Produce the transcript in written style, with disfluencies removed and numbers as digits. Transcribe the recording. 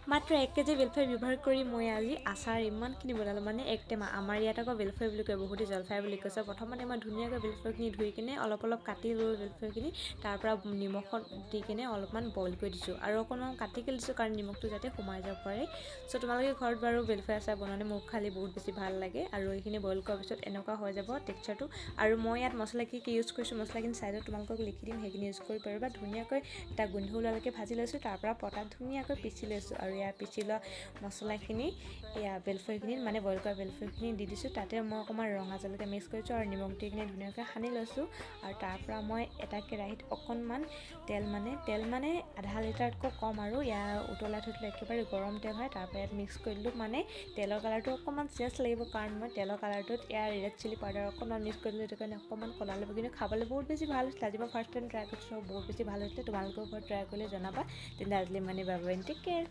মাত্ৰ 1 কেজি বেলফাই ব্যৱহাৰ কৰি মই আজি আচাৰ ইমানখিনি বনালোঁ মানে এক টেমা আমাৰ ইয়াত আকৌ বেলফাই বুলি কয় বহুতে জলফাই বুলি কৈছে প্ৰথমতে মই ধুনীয়াকৈ বেলফাইখিনি ধুই কিনে অলপ কাটি ল'লোঁ বেলফাইখিনি তাৰ পৰা নিমখত দি কিনে অলপমান বইল কৰি দিছোঁ আৰু অকণমান কাটিকৈ দিছোঁ কাৰণ নিমখটো যাতে সোমাই যাব পাৰে সো তোমালোকে ঘৰত বাৰু বেলফাই আচাৰ বনালে মোক খালি বহুত বেছি ভাল লাগে আৰু এইখিনি বইল কৰাৰ পিছত এনেকুৱা হৈ যাব টেক্সচাৰটো আৰু মই ইয়াত মছলা কি ইউজ কৰিছোঁ মছলাখিনি চাইডত তোমালোকক লিখি দিম সেইখিনি ইউজ কৰিব পাৰিবা ধুনীয়াকৈ এটা গোন্ধ ওলালৈকে ভাজি লৈছোঁ তাৰ পৰা পটাত ধুনীয়াকৈ পিচি লৈছোঁ আৰু ইয়াৰ পিচি লোৱা মছলাখিনি ইয়া বেলফাইখিনিত মানে বইল কৰা বেলফাইখিনি দি দিছোঁ তাতে মই অকণমান ৰঙা জলকীয়া মিক্স কৰিছোঁ আৰু নিমখ দি কিনে ধুনীয়াকৈ সানি লৈছোঁ আৰু তাৰ পৰা মই এটা কেৰাহীত অকণমান তেল মানে আধা লিটাৰতকৈ কম আৰু ইয়াৰ উতলাই থৈছিলোঁ একেবাৰে গৰম তেল হয় তাৰ পৰা ইয়াত মিক্স কৰি দিলোঁ মানে তেলৰ কালাৰটো অকণমান চেঞ্জ লাগিব কাৰণ মই তেলৰ কালাৰটোত ইয়াৰ ৰেড চিলি পাউডাৰ অকণমান মিক্স কৰিলোঁ সেইটো কাৰণে অকণমান ক'লা লাগিব কিন্তু খাবলৈ বহুত বেছি ভাল হৈছিলে আজি মই ফাৰ্ষ্ট টাইম ট্ৰাই কৰিছোঁ বহুত বেছি ভাল হৈছিলে তোমালোকেও ঘৰত ট্ৰাই কৰিলে জনাবা তেন্তে আজিলৈ মানে বাই বাই টেক কেয়াৰ